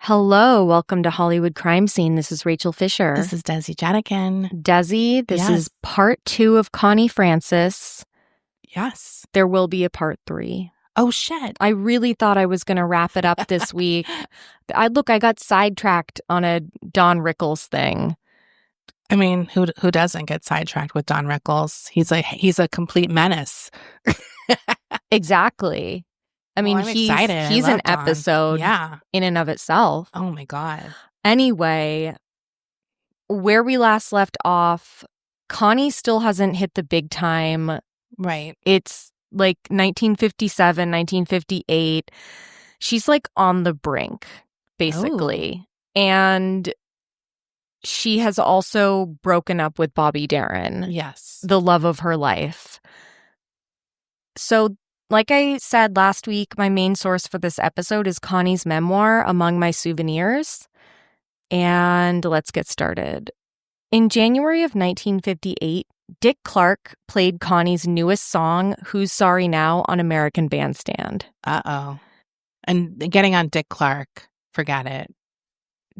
Hello, welcome to Hollywood Crime Scene. This is Rachel Fisher. This is Desi Jedeikin. Desi, this is part 2 of Connie Francis. Yes. There will be a part 3. Oh, shit. I really thought I was going to wrap it up this week. I got sidetracked on a Don Rickles thing. I mean, who doesn't get sidetracked with Don Rickles? He's a complete menace. Exactly. I mean, I'm excited. He's an Don. episode in and of itself. Oh, my God. Anyway, where we last left off, Connie still hasn't hit the big time. Right. It's like 1957, 1958. She's like on the brink, basically. Oh. And she has also broken up with Bobby Darin. Yes. The love of her life. So, like I said last week, my main source for this episode is Connie's memoir, Among My Souvenirs. And let's get started. In January of 1958, Dick Clark played Connie's newest song, Who's Sorry Now, on American Bandstand. Uh-oh. And getting on Dick Clark, forget it.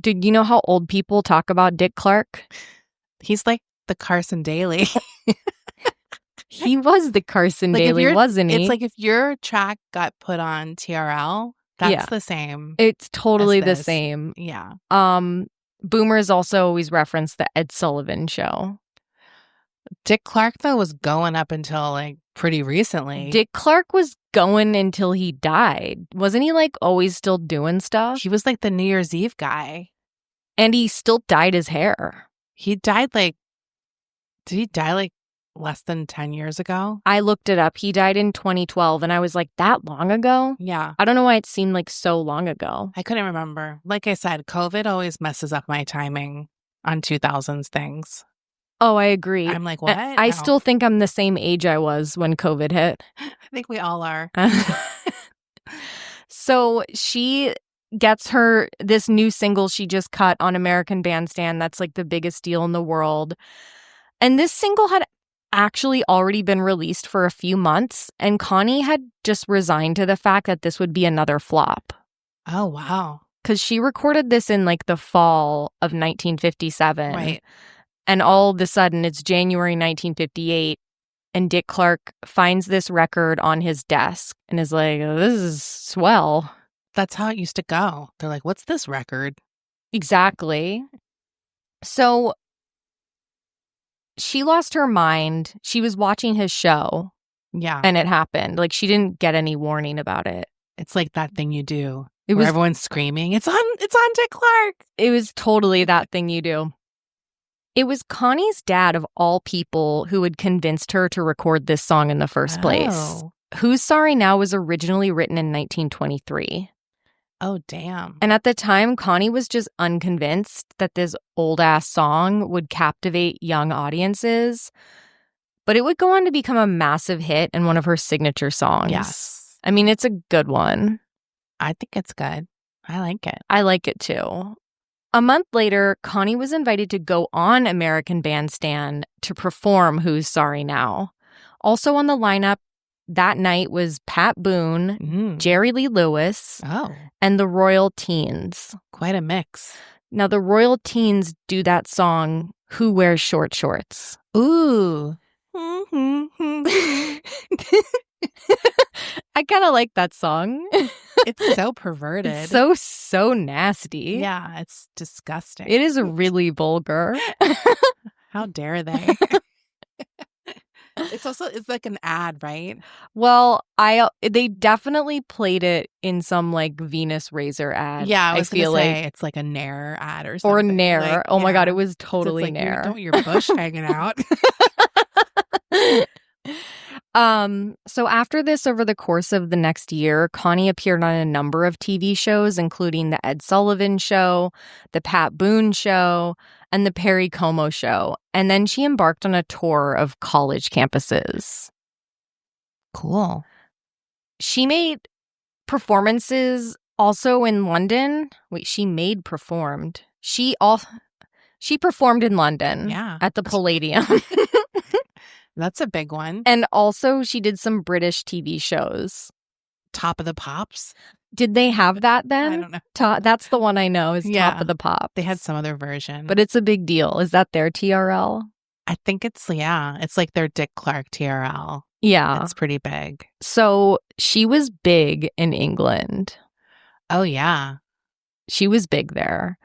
Did you know how old people talk about Dick Clark? He's like the Carson Daly. He was the Carson Daly, wasn't he? It's like if your track got put on TRL, that's the same. It's totally the same. Yeah. Boomers also always reference the Ed Sullivan Show. Dick Clark, though, was going up until like pretty recently. Dick Clark was going until he died. Wasn't he like always still doing stuff? He was like the New Year's Eve guy. And he still dyed his hair. He died did he die like less than 10 years ago? I looked it up. He died in 2012 and I was like, that long ago? Yeah. I don't know why it seemed like so long ago. I couldn't remember. Like I said, COVID always messes up my timing on 2000s things. Oh, I agree. I'm like, what? I still think I'm the same age I was when COVID hit. I think we all are. So she gets this new single she just cut on American Bandstand. That's like the biggest deal in the world. And this single had actually already been released for a few months. And Connie had just resigned to the fact that this would be another flop. Oh, wow. Because she recorded this in like the fall of 1957. Right. And all of a sudden, it's January 1958, and Dick Clark finds this record on his desk and is like, oh, this is swell. That's how it used to go. They're like, what's this record? Exactly. So she lost her mind. She was watching his show. Yeah. And it happened. Like, she didn't get any warning about it. It's like that thing you do where everyone's screaming, it's on Dick Clark. It was totally that thing you do. It was Connie's dad, of all people, who had convinced her to record this song in the first place. Who's Sorry Now was originally written in 1923. Oh, damn. And at the time, Connie was just unconvinced that this old-ass song would captivate young audiences. But it would go on to become a massive hit and one of her signature songs. Yes. I mean, it's a good one. I think it's good. I like it. I like it, too. A month later, Connie was invited to go on American Bandstand to perform Who's Sorry Now. Also on the lineup that night was Pat Boone, Jerry Lee Lewis, and the Royal Teens. Quite a mix. Now, the Royal Teens do that song, Who Wears Short Shorts? Ooh. I kind of like that song. It's so perverted. It's so nasty. Yeah, it's disgusting. It is really vulgar. How dare they? It's like an ad, right? Well, they definitely played it in some like Venus Razor ad. Yeah, I feel like it's like a Nair ad or something. Or Nair. Like, oh my God, it was totally like Nair. Don't your bush hanging out. So after this, over the course of the next year, Connie appeared on a number of TV shows, including the Ed Sullivan Show, the Pat Boone Show, and the Perry Como Show. And then she embarked on a tour of college campuses. Cool. She made performances also in London. Wait, she performed. She performed in London at the Palladium. That's a big one. And also she did some British TV shows. Top of the Pops? Did they have that then? I don't know. That's the one I know is Yeah. Top of the Pops. They had some other version. But it's a big deal. Is that their TRL? I think it's like their Dick Clark TRL. Yeah. It's pretty big. So she was big in England. Oh, yeah. She was big there.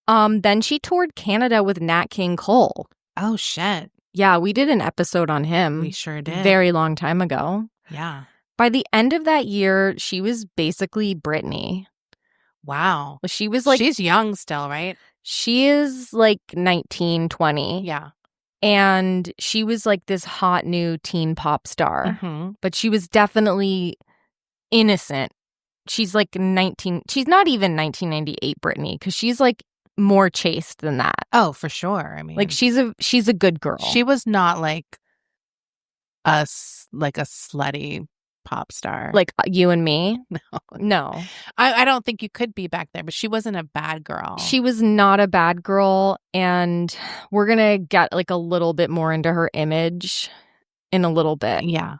Then she toured Canada with Nat King Cole. Oh, shit. Yeah, we did an episode on him. We sure did. Very long time ago. Yeah. By the end of that year, she was basically Britney. Wow. She was like... She's young still, right? She is like 19, 20. Yeah. And she was like this hot new teen pop star. Mm-hmm. But she was definitely innocent. She's like 19. She's not even 1998 Britney because she's like more chaste than that. Oh, for sure. I mean, like she's a good girl. She was not like a slutty pop star. Like you and me? No. I don't think you could be back there, but she wasn't a bad girl. She was not a bad girl, and we're going to get like a little bit more into her image in a little bit. Yeah.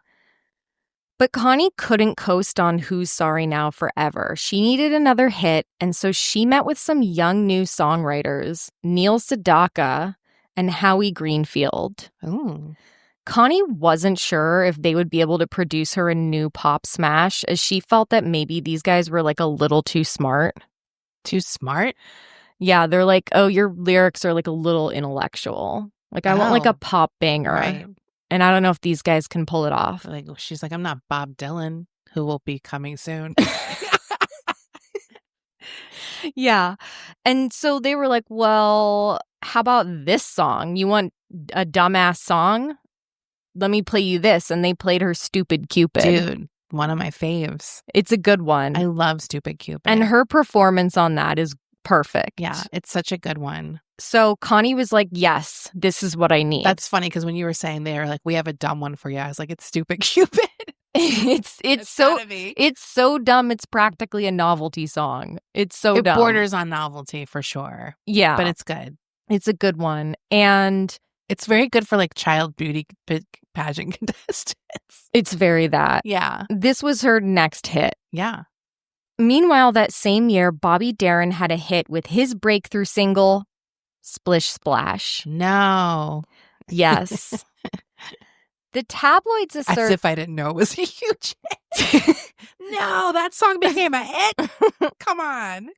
But Connie couldn't coast on Who's Sorry Now forever. She needed another hit, and so she met with some young new songwriters, Neil Sedaka and Howie Greenfield. Ooh. Connie wasn't sure if they would be able to produce her a new pop smash, as she felt that maybe these guys were like a little too smart. Too smart? Yeah, they're like, oh, your lyrics are like a little intellectual. Like, I want like a pop banger. Right. And I don't know if these guys can pull it off. Like, she's like, I'm not Bob Dylan, who will be coming soon. Yeah. And so they were like, well, how about this song? You want a dumbass song? Let me play you this. And they played her Stupid Cupid. Dude, one of my faves. It's a good one. I love Stupid Cupid. And her performance on that is perfect. Yeah, it's such a good one. So Connie was like, yes, this is what I need. That's funny because when you were saying they were like, we have a dumb one for you, I was like, it's Stupid Cupid. It's so dumb. It's practically a novelty song. It's so dumb. It borders on novelty for sure. Yeah. But it's good. It's a good one. And it's very good for like child beauty pageant contestants. It's very that. Yeah. This was her next hit. Yeah. Meanwhile, that same year, Bobby Darin had a hit with his breakthrough single, Splish Splash. No. Yes. The tabloids assert... As if I didn't know it was a huge hit. No, that song became a hit. Come on.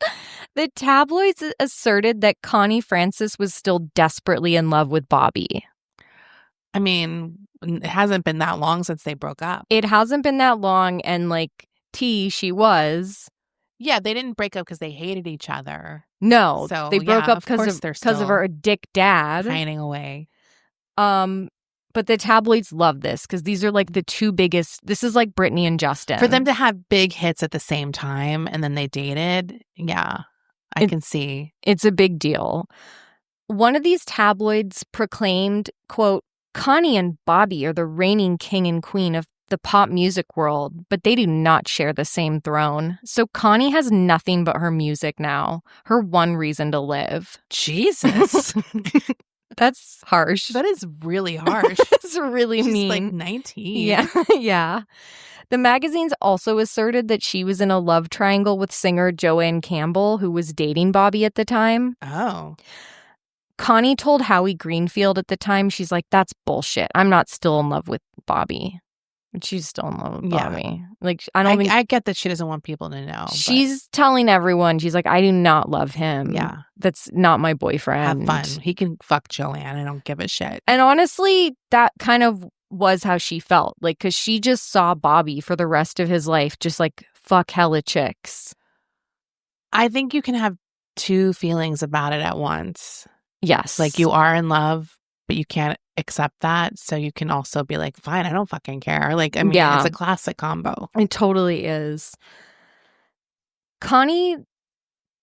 The tabloids asserted that Connie Francis was still desperately in love with Bobby. I mean, it hasn't been that long since they broke up. It hasn't been that long, and like, she was. Yeah, they didn't break up because they hated each other. No, so, they broke up because of her dick dad. Pining away. But the tabloids love this because these are like the two biggest. This is like Britney and Justin. For them to have big hits at the same time and then they dated, yeah, I can see. It's a big deal. One of these tabloids proclaimed, quote, Connie and Bobby are the reigning king and queen of the pop music world, but they do not share the same throne. So Connie has nothing but her music now, her one reason to live. Jesus. That's harsh. That is really harsh. It's really mean. She's like 19. Yeah, yeah. The magazines also asserted that she was in a love triangle with singer Joanne Campbell, who was dating Bobby at the time. Oh. Connie told Howie Greenfield at the time, she's like, that's bullshit. I'm not still in love with Bobby. But she's still in love with Bobby. Like, I get that she doesn't want people to know. She's telling everyone, she's like, I do not love him. Yeah. That's not my boyfriend. Have fun. He can fuck Joanne. I don't give a shit. And honestly, that kind of was how she felt. Like, because she just saw Bobby for the rest of his life, just like, fuck hella chicks. I think you can have two feelings about it at once. Yes. Like, you are in love, but you can't accept that. So you can also be like, fine, I don't fucking care. Like, I mean, it's a classic combo. It totally is. Connie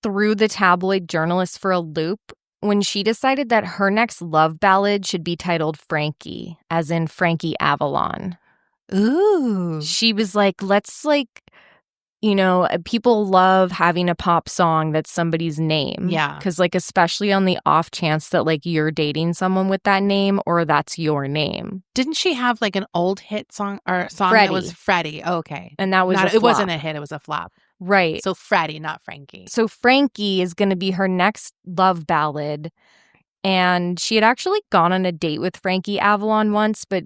threw the tabloid journalists for a loop when she decided that her next love ballad should be titled Frankie, as in Frankie Avalon. Ooh. She was like, let's like you know, people love having a pop song that's somebody's name. Yeah. Because, like, especially on the off chance that, like, you're dating someone with that name or that's your name. Didn't she have, like, an old hit song or a song Freddie. that was Freddie? Oh, okay. And that was a flop. It wasn't a hit. It was a flop. Right. So Freddie, not Frankie. So Frankie is going to be her next love ballad. And she had actually gone on a date with Frankie Avalon once, but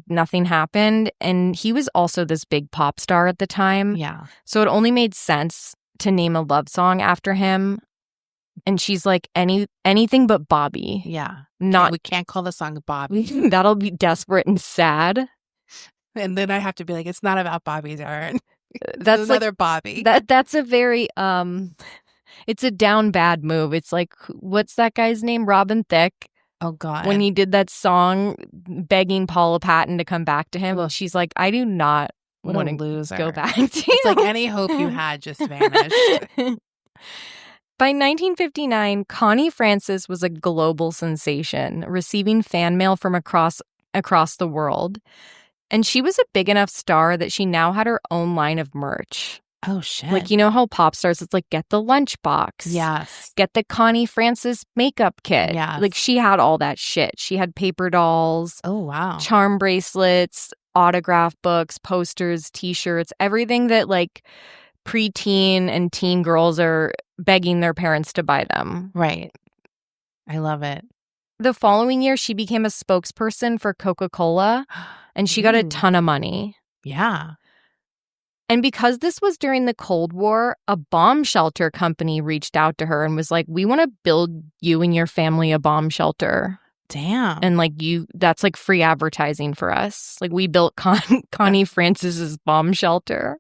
nothing happened. And he was also this big pop star at the time. Yeah. So it only made sense to name a love song after him. And she's like, anything but Bobby. Yeah. We can't call the song Bobby. That'll be desperate and sad. And then I have to be like, it's not about Bobby's art. That's another Bobby. That's a very it's a down bad move. It's like, what's that guy's name? Robin Thicke. Oh, God. When he did that song begging Paula Patton to come back to him, well, she's like, I do not want to go back to you. It's like any hope you had just vanished. By 1959, Connie Francis was a global sensation, receiving fan mail from across the world. And she was a big enough star that she now had her own line of merch. Oh, shit. Like, you know how pop stars, it's like, get the lunchbox. Yes. Get the Connie Francis makeup kit. Yes. Like, she had all that shit. She had paper dolls. Oh, wow. Charm bracelets, autograph books, posters, T-shirts, everything that, like, preteen and teen girls are begging their parents to buy them. Right. I love it. The following year, she became a spokesperson for Coca-Cola, and she got a ton of money. Yeah. And because this was during the Cold War, a bomb shelter company reached out to her and was like, we want to build you and your family a bomb shelter. Damn. And like that's like free advertising for us. Like we built Connie Francis's bomb shelter.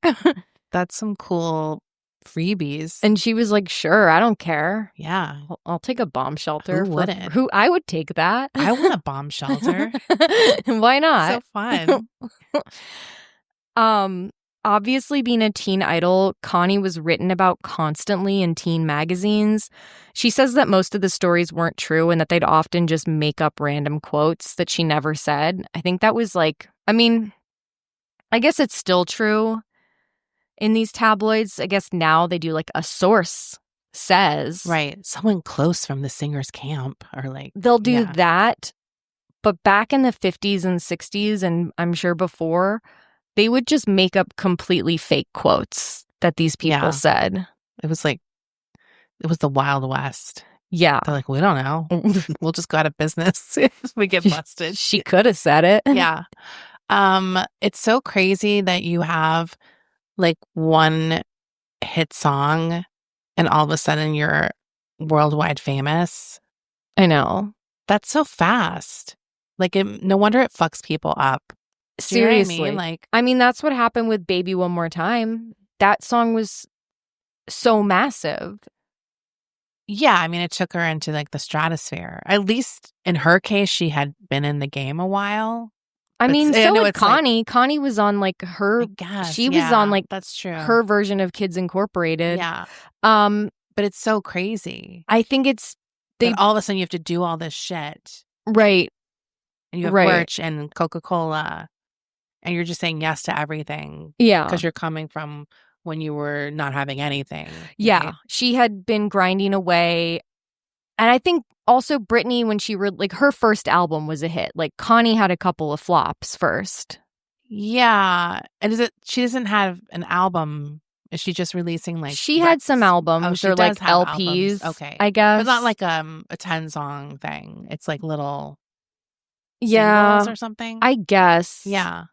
That's some cool freebies. And she was like, sure, I don't care. Yeah. I'll take a bomb shelter. Who wouldn't? I would take that. I want a bomb shelter. Why not? So fun. Obviously, being a teen idol, Connie was written about constantly in teen magazines. She says that most of the stories weren't true and that they'd often just make up random quotes that she never said. I think that was like, I mean, I guess it's still true in these tabloids. I guess now they do like a source says. Right. Someone close from the singer's camp or like. They'll do that. But back in the 50s and 60s, and I'm sure before, they would just make up completely fake quotes that these people said. It was the Wild West. Yeah. They're like, we don't know. We'll just go out of business if we get busted. She could have said it. Yeah. It's so crazy that you have like one hit song and all of a sudden you're worldwide famous. I know. That's so fast. Like, no wonder it fucks people up. Seriously. You know what I mean? I mean, that's what happened with Baby One More Time. That song was so massive. Yeah, I mean, it took her into like the stratosphere. At least in her case, she had been in the game a while. I mean, so with Connie. Like, Connie was on like her. She was on like that's true. Her version of Kids Incorporated. Yeah. But it's so crazy. I think it's all of a sudden you have to do all this shit, right? And you have merch and Coca-Cola. And you're just saying yes to everything. Yeah. Because you're coming from when you were not having anything. Yeah. Right? She had been grinding away. And I think also Britney, when she like her first album was a hit. Like Connie had a couple of flops first. Yeah. And she doesn't have an album. Is she just releasing like she had some albums or like LPs. Albums. Okay. I guess. But not like a 10-song thing. It's like little singles or something. I guess. Yeah.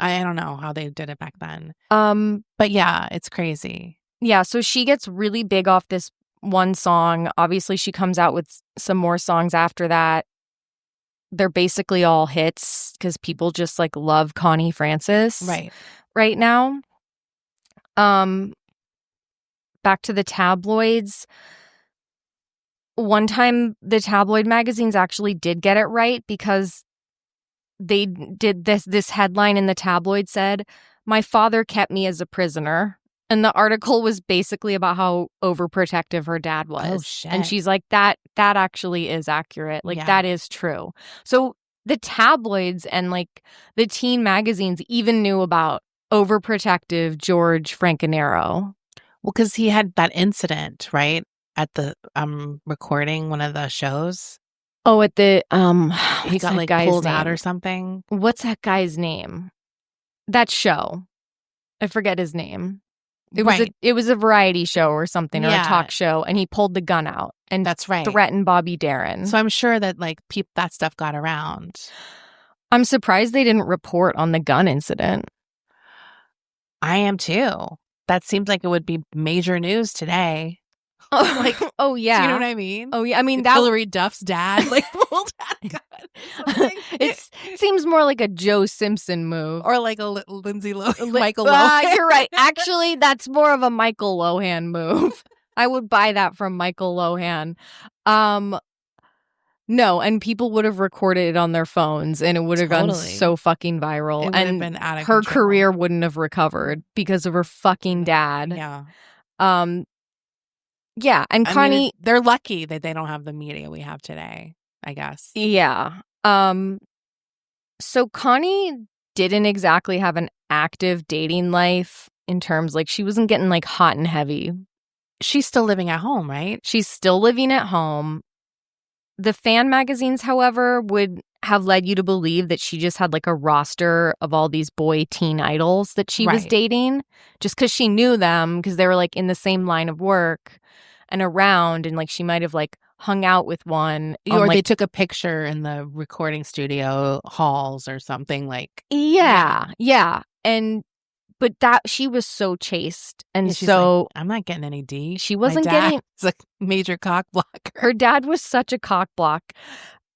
I don't know how they did it back then. But yeah, it's crazy. Yeah, so she gets really big off this one song. Obviously, she comes out with some more songs after that. They're basically all hits because people just like love Connie Francis right now. Back to the tabloids. One time, the tabloid magazines actually did get it right because they did this headline in the tabloid said, "My father kept me as a prisoner." And the article was basically about how overprotective her dad was. Oh, shit. And she's like, that actually is accurate. Like, that is true. So the tabloids and like the teen magazines even knew about overprotective George Francanero. Well, because he had that incident, right? At the recording one of the shows. Oh, at the He got like pulled out or something. What's that guy's name? That show. I forget his name. It was a variety show or something, or a talk show, and he pulled the gun out and that's right. threatened Bobby Darin. So I'm sure that like that stuff got around. I'm surprised they didn't report on the gun incident. I am too. That seems like it would be major news today. Like, oh yeah, do you know what I mean? Oh yeah, I mean that Hillary Duff's dad like pulled out a gun. It seems more like a Joe Simpson move, or like a Lindsay Lohan, Michael Lohan. You're right. Actually, that's more of a Michael Lohan move. I would buy that from Michael Lohan. No, and people would have recorded it on their phones, and it would have gone so fucking viral, it would have been out of her control. Career wouldn't have recovered because of her fucking dad. Yeah. Yeah, and Connie, they're lucky that they don't have the media we have today, I guess. Yeah. So Connie didn't exactly have an active dating life in terms, like, she wasn't getting like hot and heavy. She's still living at home, right? She's still living at home. The fan magazines, however, would have led you to believe that she just had like a roster of all these boy teen idols that she was dating just because she knew them, because they were like in the same line of work and around, and like she might have like hung out with one. Or they took a picture in the recording studio halls or something like. Yeah. But that she was so chaste, and so like, I'm not getting any D. She wasn't getting. It's a major cock blocker. Her dad was such a cock block.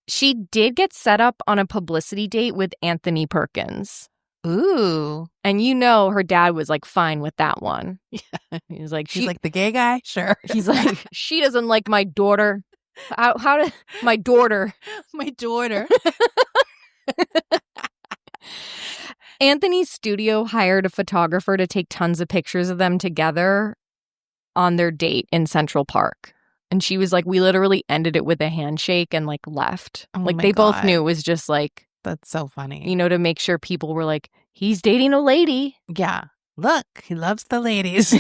She did get set up on a publicity date with Anthony Perkins. Ooh, and you know her dad was like fine with that one. Yeah, he's like the gay guy. Sure, he's like she doesn't like my daughter. How did my daughter? My daughter. Anthony's studio hired a photographer to take tons of pictures of them together on their date in Central Park. And she was like, we literally ended it with a handshake and like left. Like they both knew it was just like. That's so funny. You know, to make sure people were like, he's dating a lady. Yeah. Look, he loves the ladies.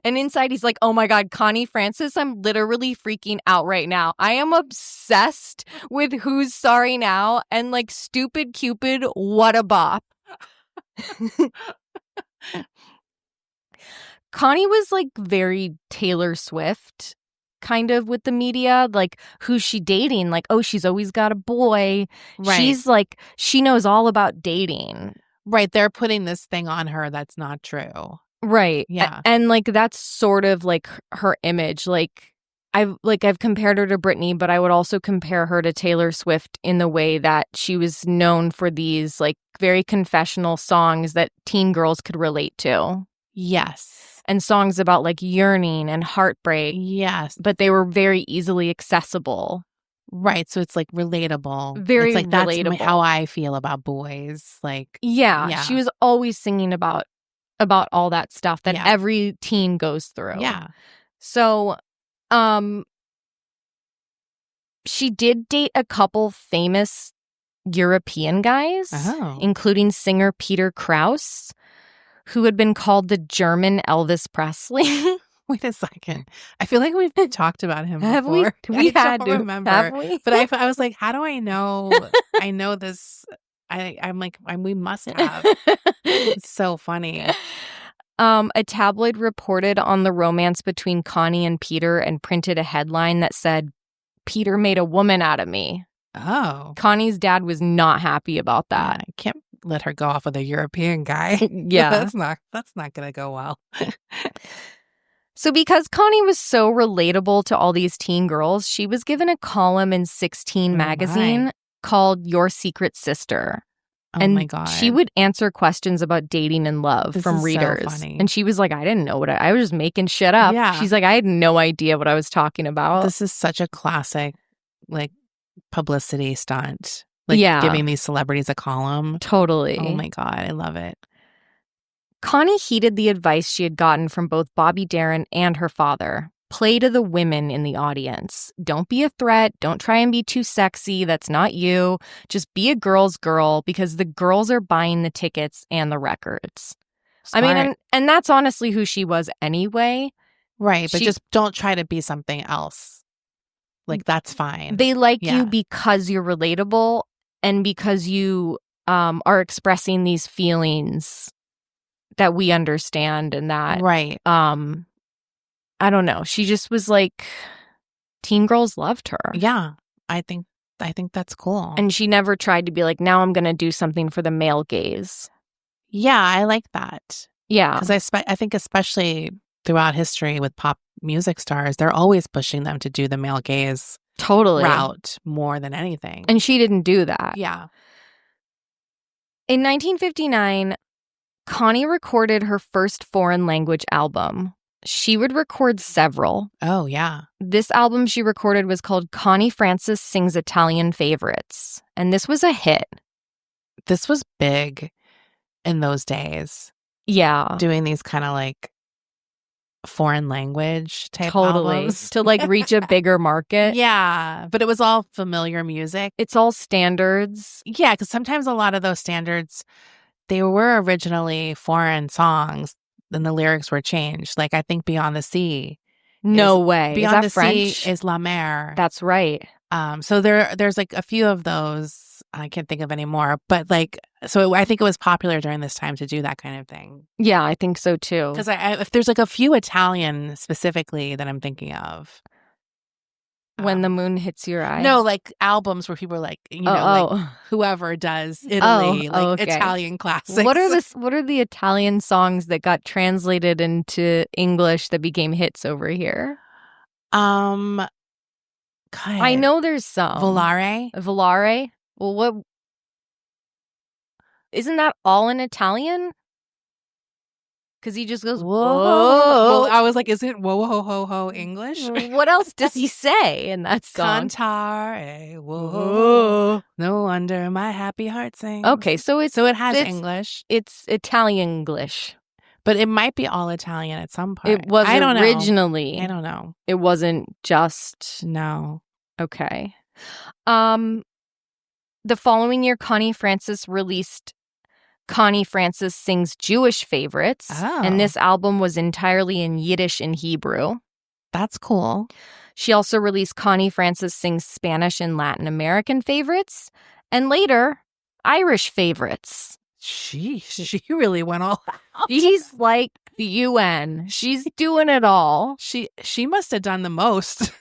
And inside he's like, oh my God, Connie Francis, I'm literally freaking out right now. I am obsessed with Who's Sorry Now and like Stupid Cupid, what a bop. Connie was like very Taylor Swift kind of with the media, like who's she dating? Like, oh, she's always got a boy. Right. She's like, she knows all about dating. Right. They're putting this thing on her that's not true. Right. Yeah. And like that's sort of like her image. Like I've compared her to Britney, but I would also compare her to Taylor Swift in the way that she was known for these like very confessional songs that teen girls could relate to. Yes. And songs about like yearning and heartbreak. Yes. But they were very easily accessible. Right. So it's like relatable. Very it's like relatable. That's how I feel about boys. Like, yeah. She was always singing about all that stuff that every teen goes through. Yeah. So, she did date a couple famous European guys, including singer Peter Krause, who had been called the German Elvis Presley. Wait a second. I feel like we've talked about him Have before. We I don't remember. Have we? But I was like, how do I know? I know this. I'm like, we must have. It's so funny. A tabloid reported on the romance between Connie and Peter and printed a headline that said, Peter made a woman out of me. Oh. Connie's dad was not happy about that. I can't let her go off with a European guy. Yeah. That's not going to go well. So because Connie was so relatable to all these teen girls, she was given a column in 16 magazine called Your Secret Sister. Oh my God. She would answer questions about dating and love from readers. So funny. And she was like, I didn't know I was just making shit up. Yeah. She's like, I had no idea what I was talking about. This is such a classic, like, publicity stunt. Like, giving these celebrities a column. Totally. Oh my God. I love it. Connie heeded the advice she had gotten from both Bobby Darin and her father. play to the women in the audience. Don't be a threat. Don't try and be too sexy. That's not you. Just be a girl's girl because the girls are buying the tickets and the records. Smart. I mean, and that's honestly who she was anyway. Right, but just don't try to be something else. Like, that's fine. They like you because you're relatable and because you are expressing these feelings that we understand and that right. I don't know. She just was like, teen girls loved her. Yeah, I think that's cool. And she never tried to be like, now I'm going to do something for the male gaze. Yeah, I like that. Yeah. Because I think especially throughout history with pop music stars, they're always pushing them to do the male gaze route more than anything. And she didn't do that. Yeah. In 1959, Connie recorded her first foreign language album. She would record several. Oh, yeah. This album she recorded was called Connie Francis Sings Italian Favorites. And this was a hit. This was big in those days. Yeah. Doing these kind of like foreign language type albums. To like reach a bigger market. Yeah. But it was all familiar music. It's all standards. Yeah, because sometimes a lot of those standards, they were originally foreign songs. Then the lyrics were changed. Like, I think Beyond the Sea. No way. Beyond the French? Sea is La Mer. That's right. So there's like a few of those. I can't think of any more. But like, so I think it was popular during this time to do that kind of thing. Yeah, I think so too. Because if there's like a few Italian specifically that I'm thinking of. When the Moon Hits Your Eye? No, like albums where people are like, like whoever does Italy, okay. Italian classics. What are the Italian songs that got translated into English that became hits over here? God, I know there's some. Volare? Well, what? Isn't that all in Italian? Because he just goes, whoa. Well, I was like, is it whoa, ho, ho, ho English? What else does he say in that song? Cantare, whoa. No wonder my happy heart sings. Okay, so it has English. It's Italian English. But it might be all Italian at some point. It was originally. I don't know. It wasn't just. No. Okay. The following year, Connie Francis released Connie Francis Sings Jewish Favorites. Oh. And this album was entirely in Yiddish and Hebrew. That's cool. She also released Connie Francis Sings Spanish and Latin American Favorites. And later, Irish Favorites. She really went all out. She's like the UN. She's doing it all. She must have done the most.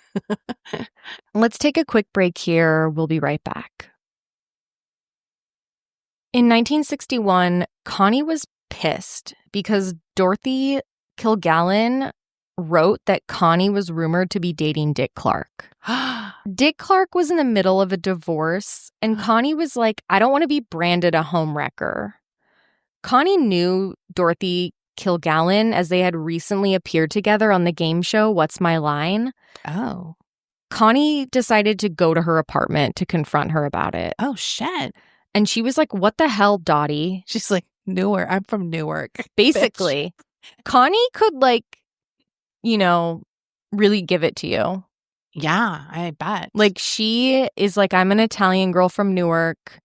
Let's take a quick break here. We'll be right back. In 1961, Connie was pissed because Dorothy Kilgallen wrote that Connie was rumored to be dating Dick Clark. Dick Clark was in the middle of a divorce, and Connie was like, I don't want to be branded a homewrecker. Connie knew Dorothy Kilgallen as they had recently appeared together on the game show What's My Line? Oh. Connie decided to go to her apartment to confront her about it. Oh, shit. And she was like, what the hell, Dottie? She's like, Newark. I'm from Newark. Basically. Connie could really give it to you. Yeah, I bet. Like, she is like, I'm an Italian girl from Newark.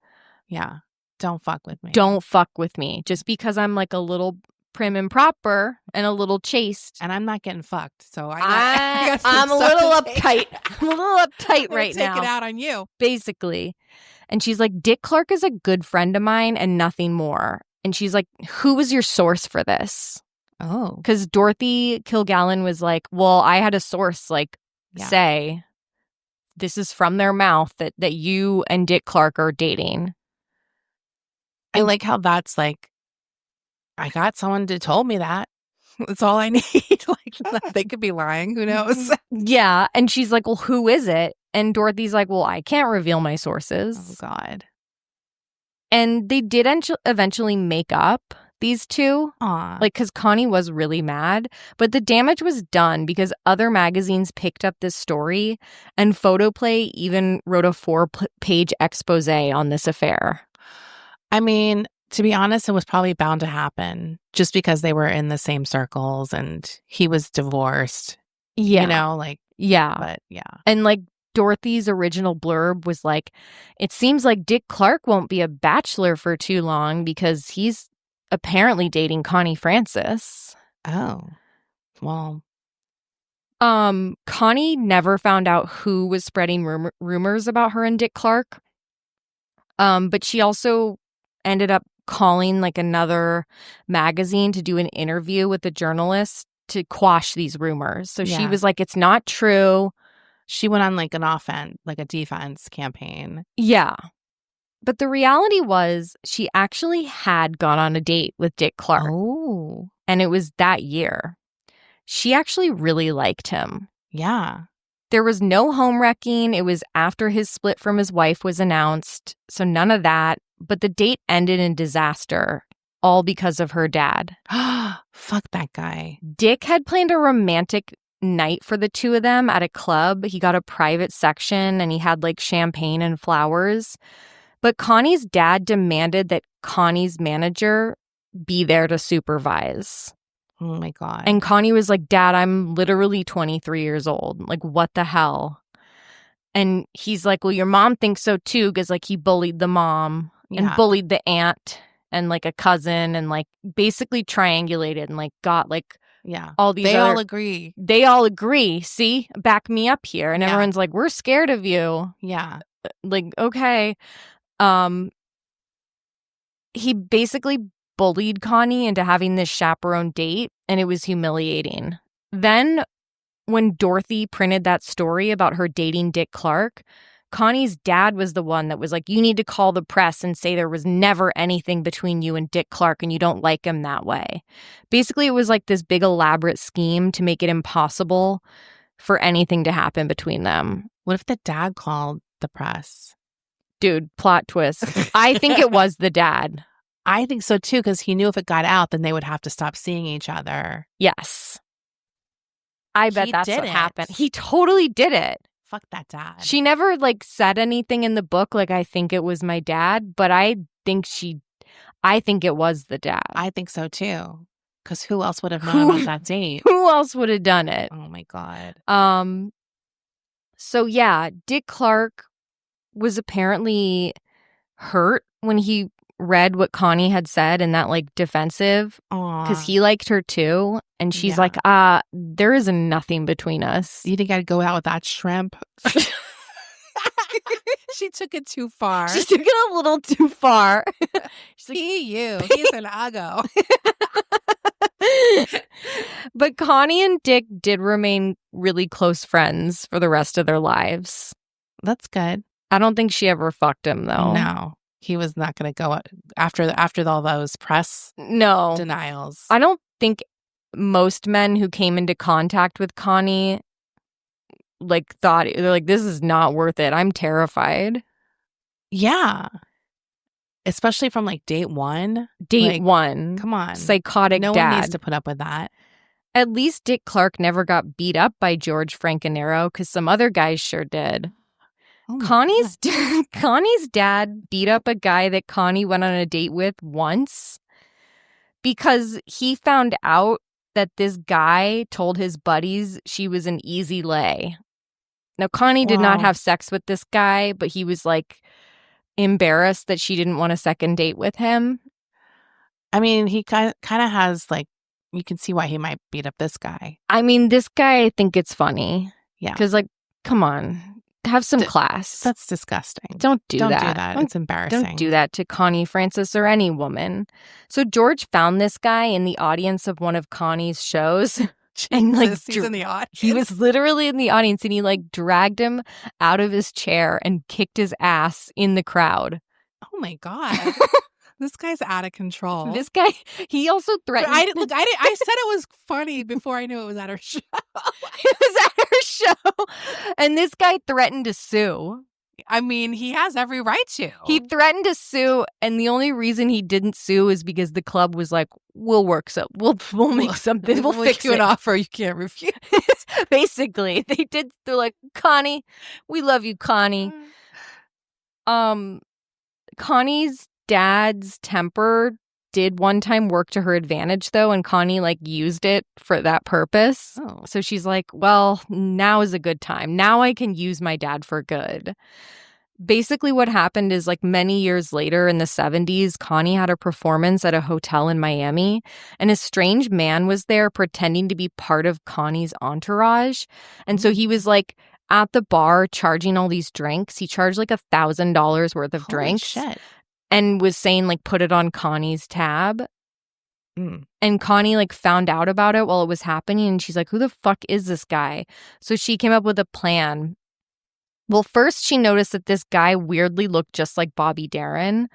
Yeah. Don't fuck with me. Don't fuck with me. Just because I'm like a little prim and proper and a little chaste. And I'm not getting fucked. So I'm a little uptight. I'm a little uptight right now. Take it out on you. Basically. And she's like, Dick Clark is a good friend of mine and nothing more. And she's like, who was your source for this? Oh. Because Dorothy Kilgallen was like, well, I had a source say this is from their mouth that you and Dick Clark are dating. I like how that's like, I got someone to told me that. That's all I need. Like, they could be lying. Who knows? Yeah. And she's like, well, who is it? And Dorothy's like, well, I can't reveal my sources. Oh, God. And they did eventually make up, these two. Aww. Like, because Connie was really mad. But the damage was done because other magazines picked up this story. And Photoplay even wrote a 4-page expose on this affair. I mean, to be honest, it was probably bound to happen just because they were in the same circles and he was divorced. Yeah. You know, like, yeah. but yeah. And like Dorothy's original blurb was like, it seems like Dick Clark won't be a bachelor for too long because he's apparently dating Connie Francis. Oh, well. Connie never found out who was spreading rumors about her and Dick Clark. But she also ended up calling like another magazine to do an interview with the journalist to quash these rumors. So she was like, it's not true. She went on like an offense, like a defense campaign. Yeah. But the reality was she actually had gone on a date with Dick Clark. Oh. And it was that year. She actually really liked him. Yeah. There was no home wrecking. It was after his split from his wife was announced. So none of that. But the date ended in disaster, all because of her dad. Fuck that guy. Dick had planned a romantic night for the two of them at a club. He got a private section and he had like champagne and flowers. But Connie's dad demanded that Connie's manager be there to supervise. Oh my God. And Connie was like, Dad, I'm literally 23 years old. Like, what the hell? And he's like, well, your mom thinks so too, because like he bullied the mom and bullied the aunt and like a cousin and like basically triangulated and like got like all these all agree. They all agree. See, back me up here. And everyone's like, we're scared of you. Yeah. Like, okay. He basically bullied Connie into having this chaperone date, and it was humiliating. Then, when Dorothy printed that story about her dating Dick Clark, Connie's dad was the one that was like, you need to call the press and say there was never anything between you and Dick Clark and you don't like him that way. Basically, it was like this big elaborate scheme to make it impossible for anything to happen between them. What if the dad called the press? Dude, plot twist. I think it was the dad. I think so too, because he knew if it got out, then they would have to stop seeing each other. Yes. I bet that's what happened. He totally did it. Fuck that dad. She never like said anything in the book like, I think it was my dad, but I think it was the dad. I think so too. Because who else would have known about that date? Who else would have done it? Oh my God. So yeah, Dick Clark was apparently hurt when he read what Connie had said in that like defensive, because he liked her too, and she's like, there is nothing between us. You think I'd go out with that shrimp? She took it too far. She took it a little too far. She's like, he's an uggo. But Connie and Dick did remain really close friends for the rest of their lives. That's good. I don't think she ever fucked him though. No. He was not going to go after all those press denials. I don't think most men who came into contact with Connie like thought, they're like, this is not worth it. I'm terrified. Yeah. Especially from like date one. Date one. Come on. Psychotic dad. No one needs to put up with that. At least Dick Clark never got beat up by George Francanero, because some other guys sure did. Oh Connie's dad beat up a guy that Connie went on a date with once because he found out that this guy told his buddies she was an easy lay. Now, Connie did not have sex with this guy, but he was like embarrassed that she didn't want a second date with him. I mean, he kind of has like, you can see why he might beat up this guy. I mean, this guy, I think it's funny. Yeah. Because like, come on. Have some class. That's disgusting. Don't do that. It's embarrassing. Don't do that to Connie Francis or any woman. So George found this guy in the audience of one of Connie's shows. And like he's in the audience. He was literally in the audience, and he like dragged him out of his chair and kicked his ass in the crowd. Oh my God. This guy's out of control. This guy, he also threatened. I said it was funny before I knew it was at her show. It was at her show. And this guy threatened to sue. I mean, he has every right to. He threatened to sue, and the only reason he didn't sue is because the club was like, we'll work so we'll make something. We'll fix you it. An offer you can't refuse. Basically, they're like, Connie, we love you, Connie. Connie's dad's temper did one time work to her advantage, though, and Connie, like, used it for that purpose. Oh. So she's like, well, now is a good time. Now I can use my dad for good. Basically, what happened is, like, many years later in the 70s, Connie had a performance at a hotel in Miami, and a strange man was there pretending to be part of Connie's entourage. And so he was, like, at the bar charging all these drinks. He charged, like, $1,000 worth of Holy drinks. shit. And was saying, like, put it on Connie's tab. And Connie, like, found out about it while it was happening, and she's like, who the fuck is this guy? So she came up with a plan. Well, first she noticed that this guy weirdly looked just like Bobby Darin.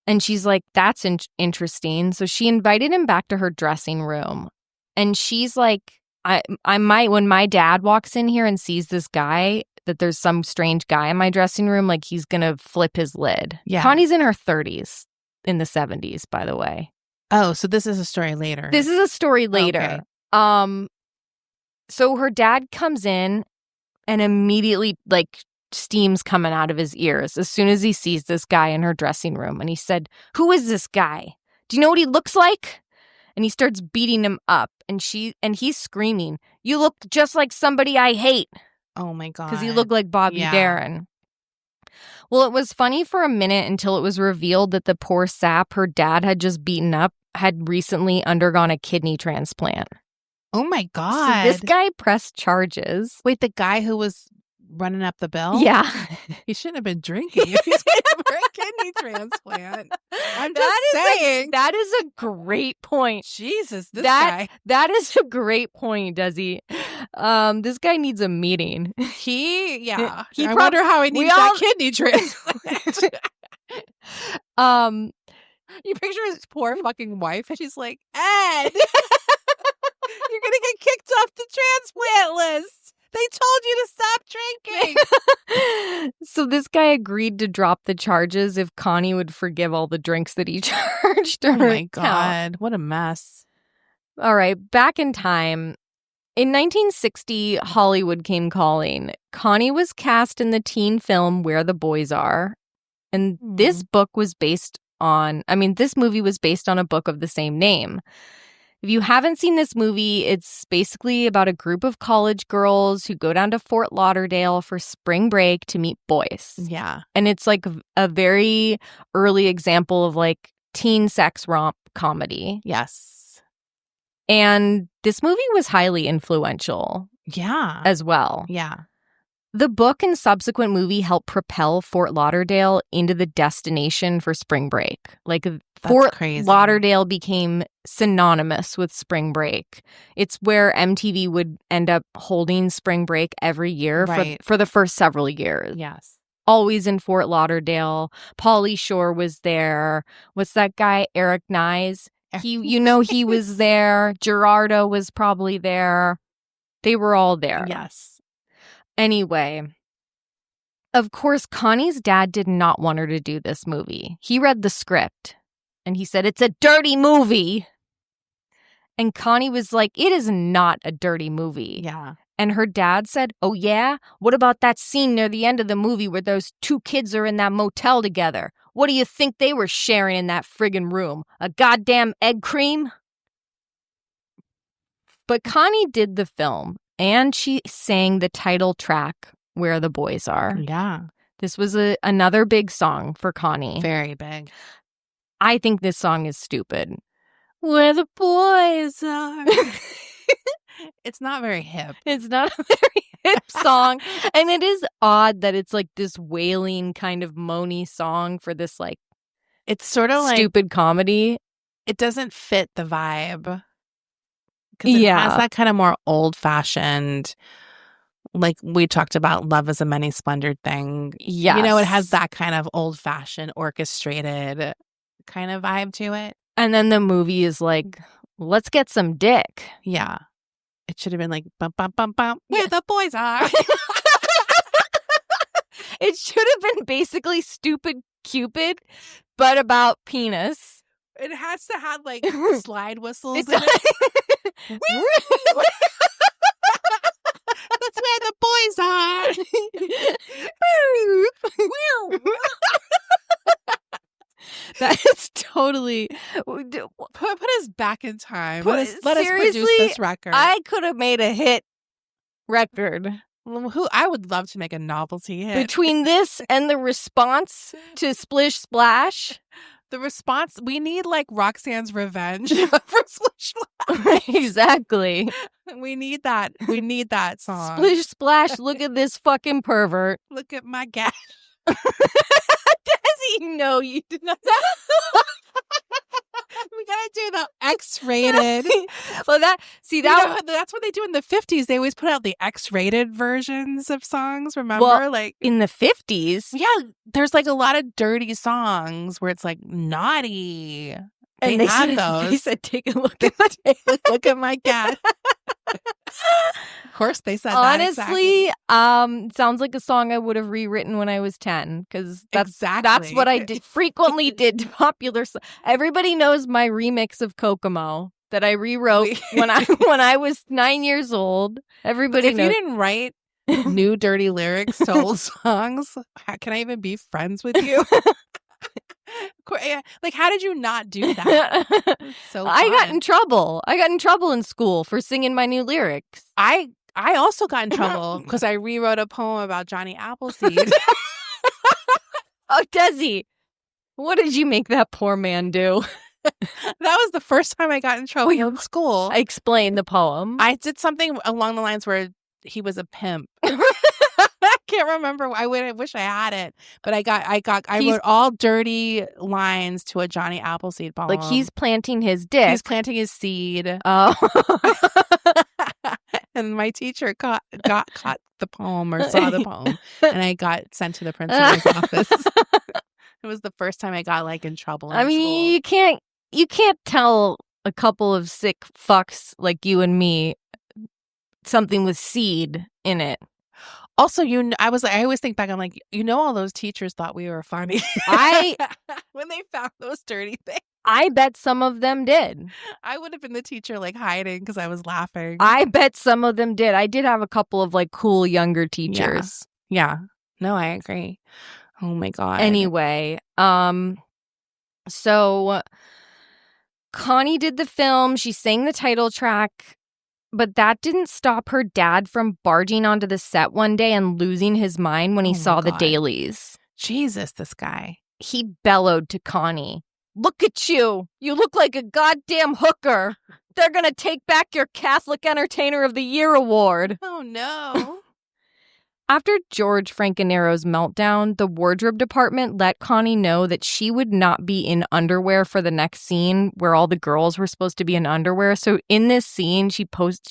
And she's like, that's interesting. So she invited him back to her dressing room. And she's like, I might, when my dad walks in here and sees this guy, that there's some strange guy in my dressing room, like, he's going to flip his lid. Yeah. Connie's in her 30s, in the 70s, by the way. Oh, so this is a story later. This is a story later. Okay. So her dad comes in and immediately, like, steam's coming out of his ears as soon as he sees this guy in her dressing room. And he said, who is this guy? Do you know what he looks like? And he starts beating him up. And he's screaming, you look just like somebody I hate. Oh, my God. Because he looked like Bobby Darin. Well, it was funny for a minute until it was revealed that the poor sap her dad had just beaten up had recently undergone a kidney transplant. Oh, my God. So this guy pressed charges. Wait, the guy who was running up the bill? Yeah. He shouldn't have been drinking if he's going for a kidney transplant. I'm just saying. That is a great point. Jesus, this guy. That is a great point, Desi. This guy needs a meeting. I wonder how he needs that kidney transplant. You picture his poor fucking wife. She's like, Ed, you're going to get kicked off the transplant list. They told you to stop drinking. So this guy agreed to drop the charges if Connie would forgive all the drinks that he charged her. Oh, my God. What a mess. All right. Back in time. In 1960, Hollywood came calling. Connie was cast in the teen film Where the Boys Are. And this movie was based on a book of the same name. If you haven't seen this movie, it's basically about a group of college girls who go down to Fort Lauderdale for spring break to meet boys. Yeah. And it's like a very early example of, like, teen sex romp comedy. Yes. And this movie was highly influential. Yeah. As well. Yeah. The book and subsequent movie helped propel Fort Lauderdale into the destination for spring break. Like, Fort Lauderdale became synonymous with spring break. It's where MTV would end up holding spring break every year for the first several years. Yes. Always in Fort Lauderdale. Pauly Shore was there. What's that guy? Eric Nyes. He was there. Gerardo was probably there. They were all there. Yes. Anyway, of course, Connie's dad did not want her to do this movie. He read the script and he said, it's a dirty movie. And Connie was like, it is not a dirty movie. Yeah. And her dad said, oh, yeah? What about that scene near the end of the movie where those two kids are in that motel together? What do you think they were sharing in that friggin' room? A goddamn egg cream? But Connie did the film. And she sang the title track, Where the Boys Are. Yeah. This was another big song for Connie. Very big. I think this song is stupid. Where the boys are. It's not very hip. It's not a very hip song. And it is odd that it's like this wailing kind of moany song for this, like, it's sort of stupid comedy. It doesn't fit the vibe. Because it has that kind of more old-fashioned, like we talked about, Love is a Many Splendored thing. Yes. It has that kind of old-fashioned, orchestrated kind of vibe to it. And then the movie is like, let's get some dick. Yeah. It should have been like, bum, bum, bum, bum, where the boys are. It should have been basically Stupid Cupid, but about penis. It has to have, like, slide whistles in it. That's where the boys are. That is totally us back in time. Let us produce Seriously, this record. I could have made a hit record. I would love to make a novelty hit. Between this and the response to Splish Splash. The response, we need like Roxanne's Revenge for Splish Splash. Exactly. We need that. We need that song. Splish Splash, look at this fucking pervert. Look at my gash. Desi, no, you did not. We gotta do the X-rated. Well, that's what they do in the 50s. They always put out the X-rated versions of songs. Remember, like in the 50s, yeah, there's like a lot of dirty songs where it's like naughty. And they had those. They said, "Take a look at my cat." Of course, they said honestly, that. Honestly, sounds like a song I would have rewritten when I was 10 because that's what I frequently did to popular. Everybody knows my remix of Kokomo that I rewrote when I was 9 years old. Everybody knows. If you didn't write new dirty lyrics to old songs, how can I even be friends with you? Like, how did you not do that? So fun. I got in trouble. I got in trouble in school for singing my new lyrics. I also got in trouble because I rewrote a poem about Johnny Appleseed. Oh, Desi, what did you make that poor man do? That was the first time I got in trouble in school. I explained the poem. I did something along the lines where he was a pimp. I can't remember. I wish I had it, but I wrote all dirty lines to a Johnny Appleseed poem. Like he's planting his dick. He's planting his seed. Oh. And my teacher caught the poem or saw the poem, and I got sent to the principal's office. It was the first time I got like in trouble. In school. You can't tell a couple of sick fucks like you and me something with seed in it. Also, I always think back. I'm like, all those teachers thought we were funny. When they found those dirty things. I bet some of them did. I would have been the teacher like hiding because I was laughing. I bet some of them did. I did have a couple of like cool younger teachers. Yeah. No, I agree. Oh my God. Anyway, so Connie did the film. She sang the title track. But that didn't stop her dad from barging onto the set one day and losing his mind when he saw the dailies. Jesus, this guy. He bellowed to Connie, "Look at you. You look like a goddamn hooker. They're going to take back your Catholic Entertainer of the Year award." Oh, no. After George Francanero's meltdown, the wardrobe department let Connie know that she would not be in underwear for the next scene where all the girls were supposed to be in underwear. So in this scene, she put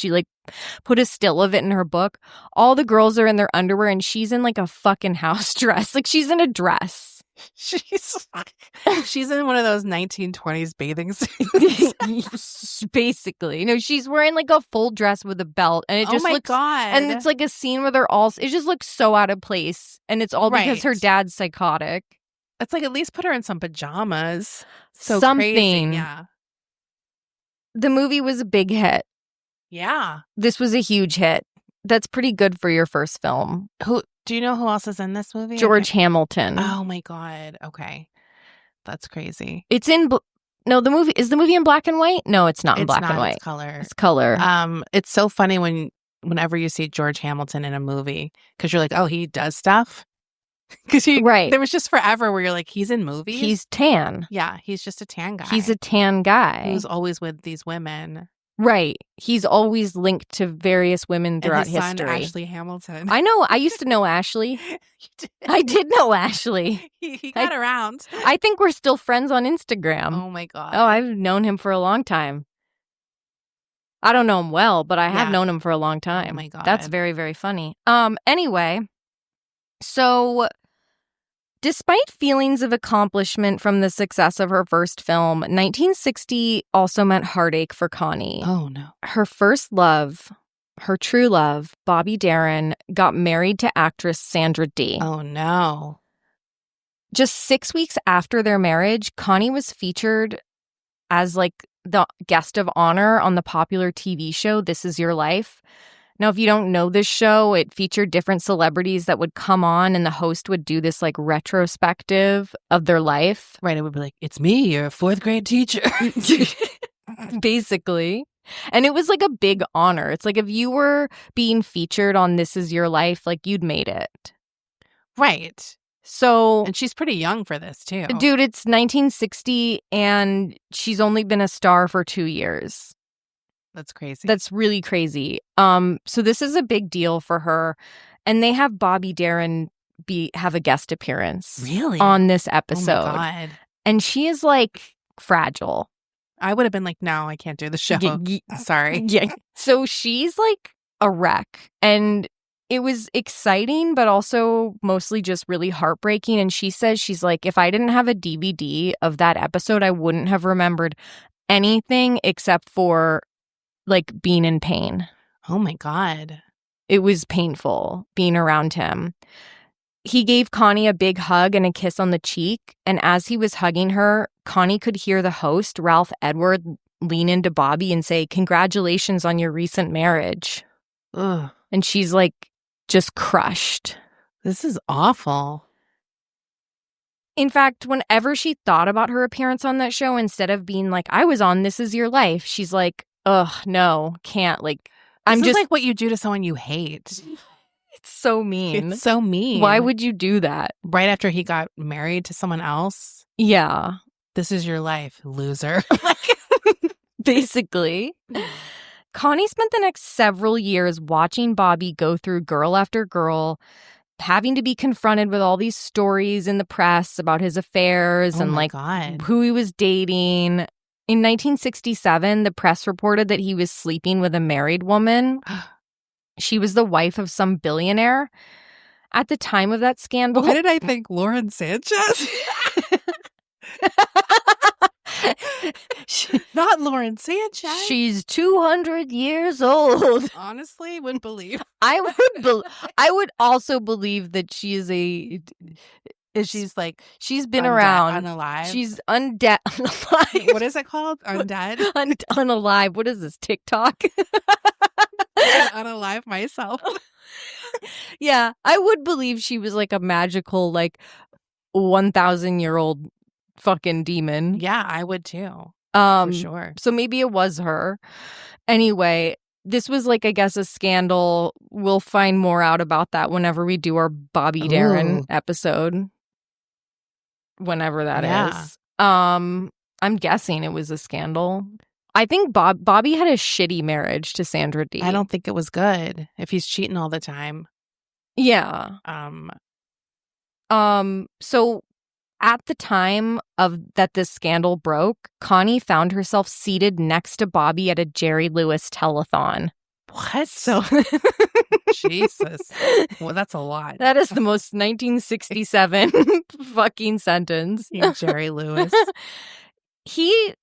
a still of it in her book. All the girls are in their underwear and she's in like a fucking house dress. Like she's in a dress. She's in one of those 1920s bathing suits. Basically. She's wearing like a full dress with a belt and it just looks God. And it's like a scene where it just looks so out of place and it's all because her dad's psychotic. It's like at least put her in some pajamas. So something. Crazy. Yeah. The movie was a big hit. Yeah. This was a huge hit. That's pretty good for your first film. Do you know who else is in this movie? George Hamilton. Oh my God. Okay. That's crazy. It's in the movie is the movie in black and white? No, it's not in black and white. It's color. It's color. It's so funny whenever you see George Hamilton in a movie because you're like, oh, he does stuff. Because there was just forever where you're like, he's in movies. He's tan. Yeah, he's just a tan guy. He's a tan guy. Who's always with these women. Right. He's always linked to various women throughout and his history. Son, Ashley Hamilton. I know. I used to know Ashley. You did. I did know Ashley. He got around. I think we're still friends on Instagram. Oh my God. Oh, I've known him for a long time. I don't know him well, but I have known him for a long time. Oh my God. That's very, very funny. Anyway, so despite feelings of accomplishment from the success of her first film, 1960 also meant heartache for Connie. Oh, no. Her first love, her true love, Bobby Darin, got married to actress Sandra Dee. Oh, no. Just 6 weeks after their marriage, Connie was featured as like the guest of honor on the popular TV show This Is Your Life. Now, if you don't know this show, it featured different celebrities that would come on and the host would do this like retrospective of their life. Right. It would be like, it's me, your fourth grade teacher. basically. And it was like a big honor. It's like if you were being featured on This Is Your Life, like you'd made it. Right. So, And she's pretty young for this, too. dude, it's 1960 and she's only been a star for 2 years. That's crazy. That's really crazy. So this is a big deal for her. And they have Bobby Darin have a guest appearance on this episode. Oh my God. And she is like fragile. I would have been like, no, I can't do the show. Sorry. Yeah. So she's like a wreck. And it was exciting, but also mostly just really heartbreaking. And she says, she's like, if I didn't have a DVD of that episode, I wouldn't have remembered anything except for like being in pain. Oh my God. It was painful being around him. He gave Connie a big hug and a kiss on the cheek. And as he was hugging her, Connie could hear the host, Ralph Edward, lean into Bobby and say, "Congratulations on your recent marriage." Ugh. And she's like, just crushed. This is awful. In fact, whenever she thought about her appearance on that show, instead of being like, I was on This Is Your Life, she's like, ugh, no, can't. Like, This is like what you do to someone you hate. It's so mean. It's so mean. Why would you do that? Right after he got married to someone else? Yeah. This is your life, loser. Basically. Connie spent the next several years watching Bobby go through girl after girl, having to be confronted with all these stories in the press about his affairs and like God. who he was dating. In 1967, the press reported that he was sleeping with a married woman. She was the wife of some billionaire. At the time of that scandal... Why did I think Lauren Sanchez? Not Lauren Sanchez. She's 200 years old. Honestly, wouldn't believe. I would also believe that she is she's been around. Unalive. She's undead. Unalive. What is it called? Undead? Unalive. What is this, TikTok? Unalive myself. Yeah, I would believe she was like a magical, like 1,000-year-old fucking demon. Yeah, I would too. For sure. So maybe it was her. Anyway, this was like, I guess, a scandal. We'll find more out about that whenever we do our Bobby Darin episode. Whenever that is. I'm guessing it was a scandal. I think Bobby had a shitty marriage to Sandra Dee. I don't think it was good if he's cheating all the time. Yeah. So at the time of that this scandal broke, Connie found herself seated next to Bobby at a Jerry Lewis telethon. What? So Jesus. Well, that's a lot. That is the most 1967 fucking sentence. Jerry Lewis. He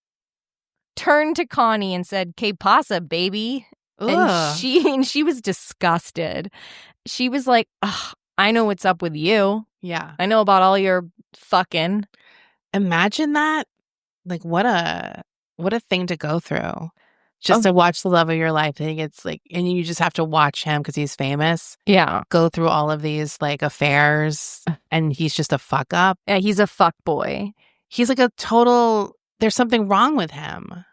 turned to Connie and said, "Que pasa, baby?" Ugh. And she was disgusted. She was like, "Ugh, I know what's up with you. Yeah. I know about all your fucking." Imagine that. Like, what a thing to go through. Just to watch the love of your life. I think it's like, and you just have to watch him because he's famous. Yeah. Go through all of these like affairs and he's just a fuck up. Yeah, he's a fuck boy. He's like a total, there's something wrong with him.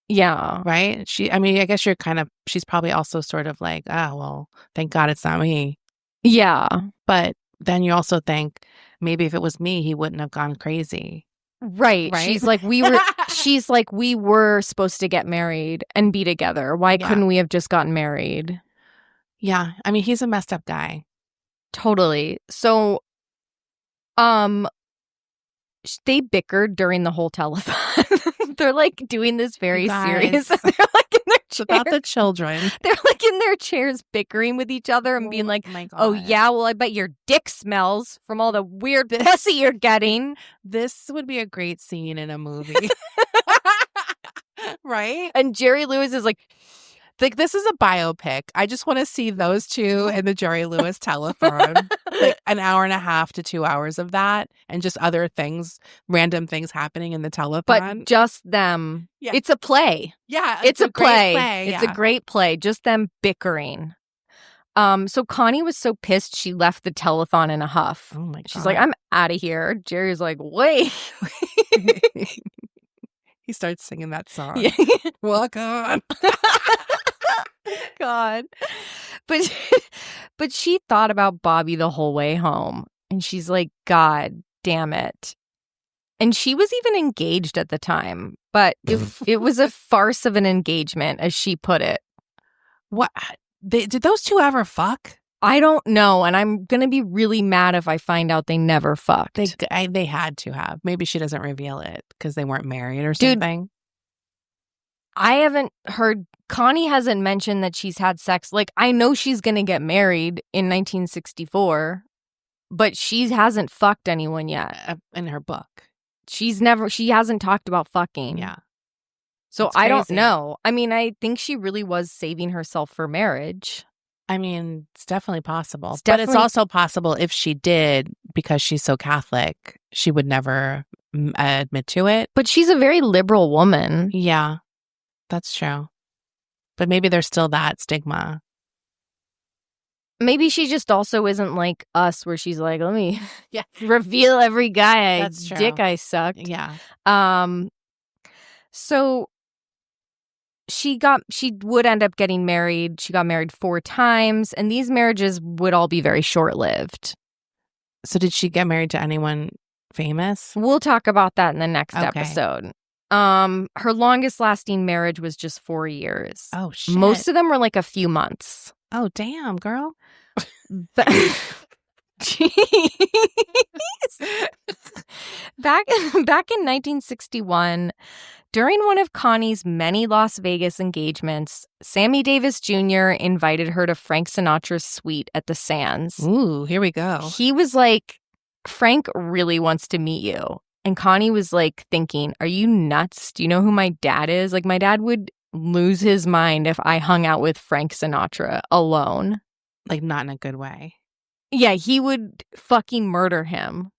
Yeah. Right? I guess she's probably also sort of like, well, thank God it's not me. Yeah. But then you also think maybe if it was me, he wouldn't have gone crazy. Right. She's like, we were supposed to get married and be together. Why couldn't we have just gotten married? Yeah. I mean, he's a messed up guy. Totally. So, they bickered during the whole telethon. They're like doing this very serious. They're like in their chairs. About the children. They're like in their chairs bickering with each other and being like, "Oh yeah, well I bet your dick smells from all the weird pussy you're getting." This would be a great scene in a movie. Right? And Jerry Lewis is like, this is a biopic. I just want to see those two in the Jerry Lewis telephone. Like an hour and a half to 2 hours of that and just other things, random things happening in the telephone. But just them. Yeah. It's a play. Yeah. It's a play. It's a great play. Just them bickering. So Connie was so pissed she left the telethon in a huff. Oh my God. She's like, "I'm out of here." Jerry's like, "Wait." He starts singing that song. Yeah. Walk on. God. But she thought about Bobby the whole way home. And she's like, God damn it. And she was even engaged at the time. But it was a farce of an engagement, as she put it. What? Did those two ever fuck? I don't know. And I'm going to be really mad if I find out they never fucked. They had to have. Maybe she doesn't reveal it because they weren't married or something. I haven't heard. Connie hasn't mentioned that she's had sex. Like, I know she's going to get married in 1964, but she hasn't fucked anyone yet. In her book. She hasn't talked about fucking. Yeah. So I don't know. I mean, I think she really was saving herself for marriage. I mean, it's definitely possible. But it's also possible if she did, because she's so Catholic, she would never admit to it. But she's a very liberal woman. Yeah, that's true. But maybe there's still that stigma. Maybe she just also isn't like us, where she's like, let me reveal every dick I sucked. Yeah. So she would end up getting married. She got married 4 times, and these marriages would all be very short-lived. So did she get married to anyone famous? We'll talk about that in the next episode. Her longest lasting marriage was just 4 years. Oh, shit. Most of them were like a few months. Oh, damn, girl. But jeez. Back in 1961, during one of Connie's many Las Vegas engagements, Sammy Davis Jr. invited her to Frank Sinatra's suite at the Sands. Ooh, here we go. He was like, Frank really wants to meet you. And Connie was like thinking, are you nuts? Do you know who my dad is? Like, my dad would lose his mind if I hung out with Frank Sinatra alone. Like, not in a good way. Yeah, he would fucking murder him.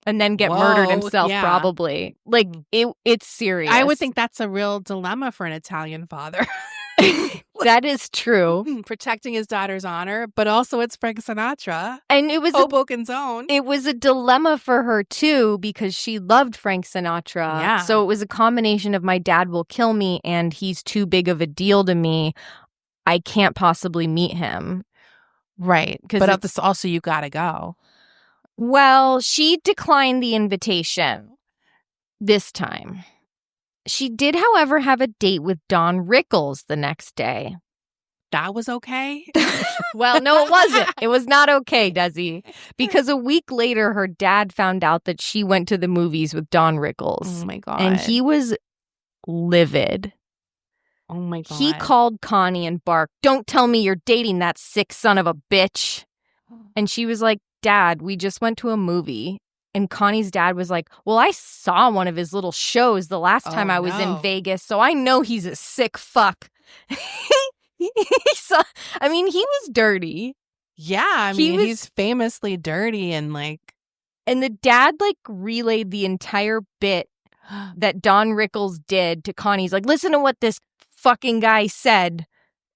And then get murdered himself, probably. Like, it's serious. I would think that's a real dilemma for an Italian father. That is true. Protecting his daughter's honor, but also it's Frank Sinatra. And it was Hoboken's own. It was a dilemma for her, too, because she loved Frank Sinatra. Yeah. So it was a combination of my dad will kill me and he's too big of a deal to me. I can't possibly meet him. Right. But also you gotta go. Well, she declined the invitation this time. She did, however, have a date with Don Rickles the next day. That was okay? Well, no, it wasn't. It was not okay, Desi. Because a week later, her dad found out that she went to the movies with Don Rickles. Oh, my God. And he was livid. Oh, my God. He called Connie and barked, "Don't tell me you're dating that sick son of a bitch." And she was like, "Dad, we just went to a movie." And Connie's dad was like, "Well, I saw one of his little shows the last time I was in Vegas, so I know he's a sick fuck." He was dirty. Yeah, I mean, he's famously dirty and like... And the dad like relayed the entire bit that Don Rickles did to Connie. He's like, "Listen to what this fucking guy said."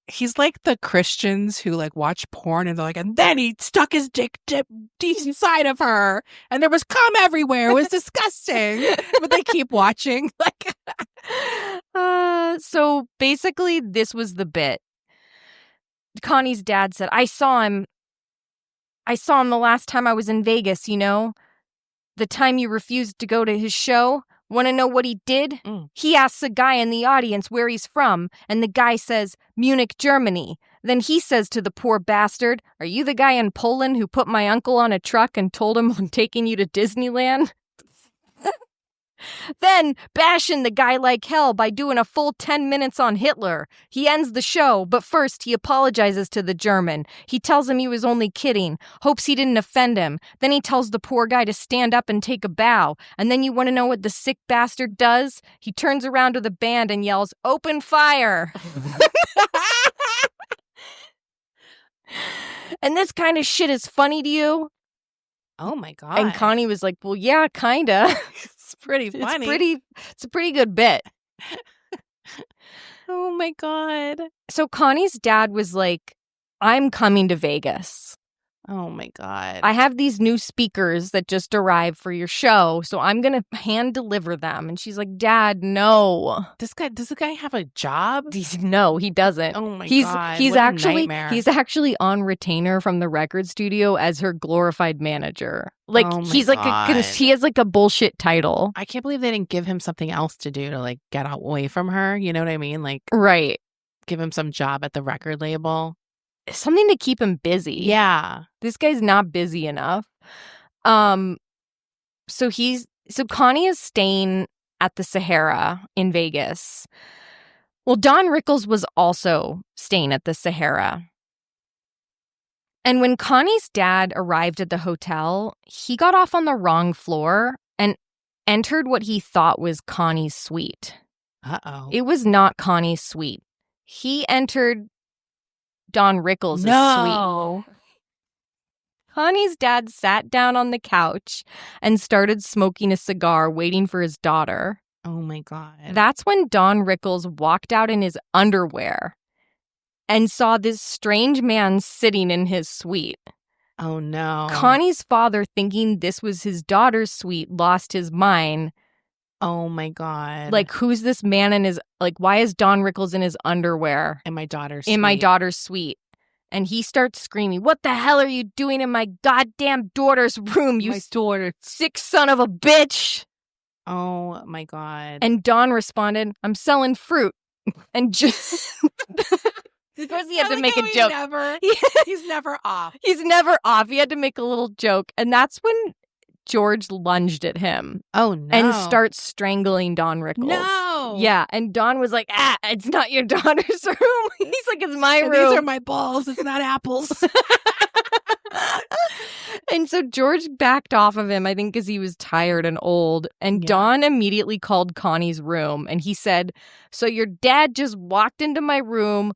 He's like the Christians who like watch porn and they're like, and then he stuck his dick deep inside of her and there was cum everywhere. It was disgusting. But they keep watching. Like, so basically this was the bit. Connie's dad said, I saw him the last time I was in Vegas, you know? The time you refused to go to his show. Want to know what he did? He asks a guy in the audience where he's from, and the guy says, Munich, Germany. Then he says to the poor bastard, "Are you the guy in Poland who put my uncle on a truck and told him I'm taking you to Disneyland?" Then bashing the guy like hell by doing a full 10 minutes on Hitler. He ends the show, but first he apologizes to the German. He tells him he was only kidding, hopes he didn't offend him. Then he tells the poor guy to stand up and take a bow. And then you want to know what the sick bastard does? He turns around to the band and yells, "Open fire!" And this kind of shit is funny to you? Oh my God. And Connie was like, "Well, yeah, kinda." It's pretty funny. It's a pretty good bit. Oh my God. So Connie's dad was like, "I'm coming to Vegas." Oh, my God. I have these new speakers that just arrived for your show, so I'm going to hand deliver them. And she's like, Dad, no. Does the guy have a job? No, he doesn't. Oh, my He's God. He's what a actually nightmare. he's actually on retainer from the record studio as her glorified manager. Like Oh my he's like God. he has like a bullshit title. I can't believe they didn't give him something else to do to like get away from her. You know what I mean? Like, Right. give him some job at the record label. Something to keep him busy. Yeah. This guy's not busy enough. So Connie is staying at the Sahara in Vegas. Well, Don Rickles was also staying at the Sahara. And when Connie's dad arrived at the hotel, he got off on the wrong floor and entered what he thought was Connie's suite. Uh-oh. It was not Connie's suite. He entered Don Rickles' No. suite. Connie's dad sat down on the couch and started smoking a cigar, waiting for his daughter. Oh, my God. That's when Don Rickles walked out in his underwear and saw this strange man sitting in his suite. Oh, no. Connie's father, thinking this was his daughter's suite, lost his mind. Oh, my God. Like, who's this man in his, like, why is Don Rickles in his underwear? In my daughter's In my daughter's suite. And he starts screaming, "What the hell are you doing in my goddamn daughter's room, you My daughter. sick son of a bitch?" Oh, my God. And Don responded, "I'm selling fruit." And just... Of course, he had to make a joke. He's never off. He's never off. He had to make a little joke. And that's when George lunged at him. Oh, no. And starts strangling Don Rickles. No. Yeah. And Don was like, it's not your daughter's room. He's like, it's my room. These are my balls. It's not apples. And so George backed off of him, I think, because he was tired and old. And Don immediately called Connie's room. And he said, "So your dad just walked into my room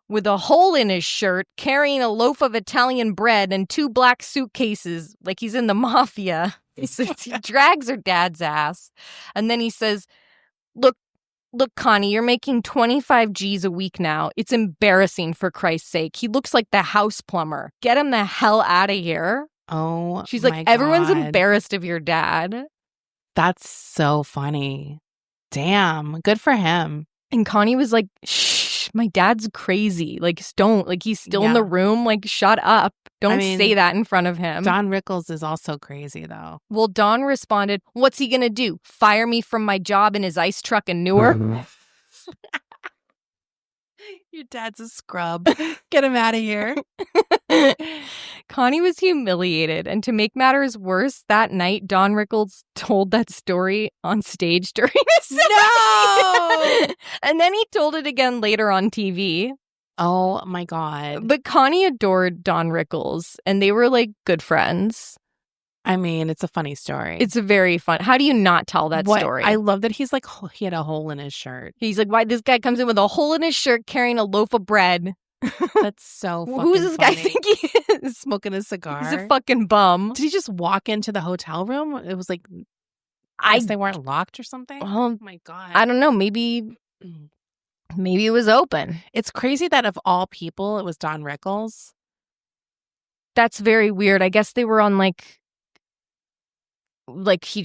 with a hole in his shirt, carrying a loaf of Italian bread and 2 black suitcases, like he's in the mafia." He says he drags her dad's ass. And then he says, Look, Connie, you're making 25 G's a week now. It's embarrassing, for Christ's sake. He looks like the house plumber. Get him the hell out of here." Oh, she's like, "Everyone's embarrassed of your dad." That's so funny. Damn. Good for him. And Connie was like, "Shh, my dad's crazy. Like, don't, like, he's still in the room. Like, shut up. Don't say that in front of him." Don Rickles is also crazy, though. Well, Don responded, "What's he going to do? Fire me from my job in his ice truck in Newark?" Your dad's a scrub. Get him out of here. Connie was humiliated. And to make matters worse, that night, Don Rickles told that story on stage during a ceremony. No! And then he told it again later on TV. Oh, my God. But Connie adored Don Rickles, and they were, like, good friends. I mean, it's a funny story. It's very fun. How do you not tell that story? I love that he's like, he had a hole in his shirt. He's like, why this guy comes in with a hole in his shirt carrying a loaf of bread. That's so fucking Who's this funny. guy think he is? Smoking a cigar. He's a fucking bum. Did he just walk into the hotel room? It was like, I guess they weren't locked or something? Oh my God. I don't know. Maybe it was open. It's crazy that of all people, it was Don Rickles. That's very weird. I guess they were on like he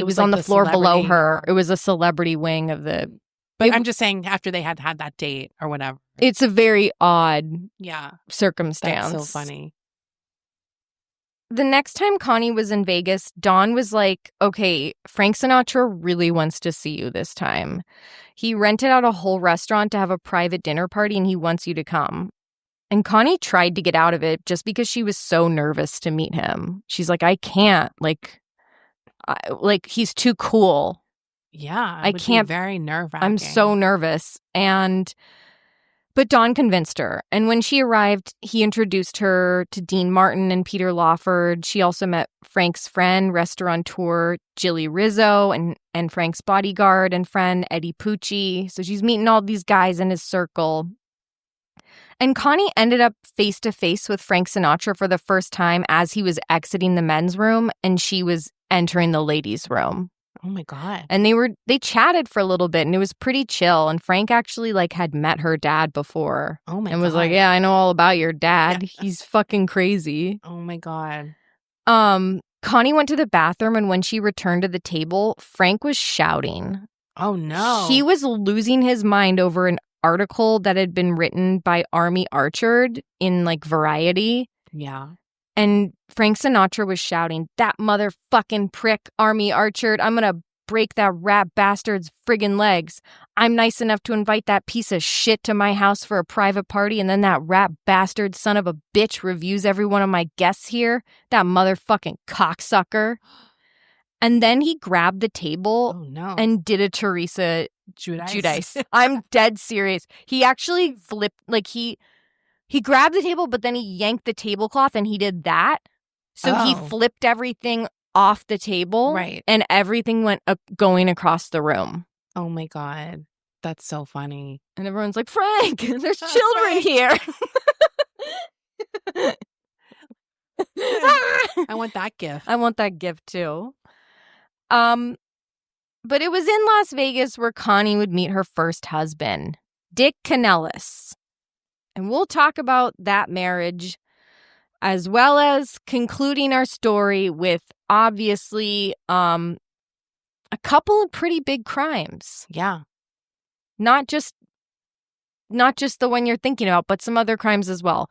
was on the floor below her. It was a celebrity wing of the. But I'm just saying, after they had that date or whatever. It's a very odd circumstance. That's so funny. The next time Connie was in Vegas, Don was like, "Okay, Frank Sinatra really wants to see you this time. He rented out a whole restaurant to have a private dinner party and he wants you to come." And Connie tried to get out of it just because she was so nervous to meet him. She's like, "I can't. Like he's too cool." Yeah, I can't. Be very nerve-wracking. I'm so nervous. But Don convinced her. And when she arrived, he introduced her to Dean Martin and Peter Lawford. She also met Frank's friend, restaurateur Jilly Rizzo, and Frank's bodyguard and friend, Eddie Pucci. So she's meeting all these guys in his circle. And Connie ended up face-to-face with Frank Sinatra for the first time as he was exiting the men's room and she was entering the ladies' room. Oh my God. And they chatted for a little bit, and it was pretty chill. And Frank actually like had met her dad before. Oh my and God. was like, yeah, I know all about your dad. He's fucking crazy. Oh my God. Connie went to the bathroom, and when she returned to the table, Frank was shouting. Oh no. He was losing his mind over an article that had been written by Army Archerd in like Variety. Yeah. And Frank Sinatra was shouting, that motherfucking prick, Army Archerd, I'm gonna break that rat bastard's friggin' legs. I'm nice enough to invite that piece of shit to my house for a private party, and then that rat bastard son of a bitch reviews every one of my guests here. That motherfucking cocksucker. And then he grabbed the table and did a Teresa Giudice. I'm dead serious. He actually flipped, like he grabbed the table, but then he yanked the tablecloth and he did that. So he flipped everything off the table. Right. And everything went going across the room. Oh my God. That's so funny. And everyone's like, Frank, there's children here. I want that gift. I want that gift too. But it was in Las Vegas where Connie would meet her first husband, Dick Canellis. And we'll talk about that marriage as well as concluding our story with obviously a couple of pretty big crimes. Yeah. Not just the one you're thinking about, but some other crimes as well.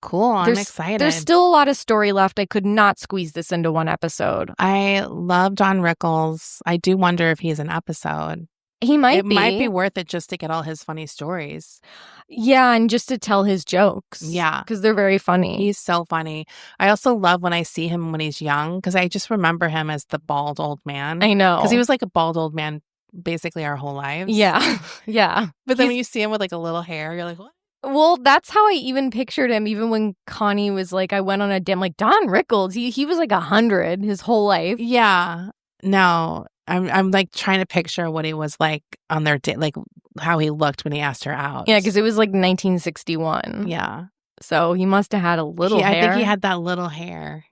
Cool. I'm excited. There's still a lot of story left. I could not squeeze this into one episode. I love Don Rickles. I do wonder if he's an episode. He might be. It might be worth it just to get all his funny stories. Yeah, and just to tell his jokes. Yeah. Because they're very funny. He's so funny. I also love when I see him when he's young, because I just remember him as the bald old man. I know. Because he was like a bald old man basically our whole lives. Yeah. Yeah. But then when you see him with like a little hair, you're like, what? Well, that's how I even pictured him, even when Connie was like, I went on a dim, like Don Rickles, he was like 100 his whole life. Yeah. No, I'm like trying to picture what he was like on their date, like how he looked when he asked her out. Yeah, because it was like 1961. Yeah. So he must have had a little hair. I think he had that little hair.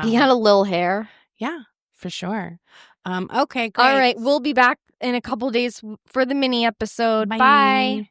He had a little hair. Yeah, for sure. Okay, great. All right, we'll be back in a couple days for the mini episode. Bye.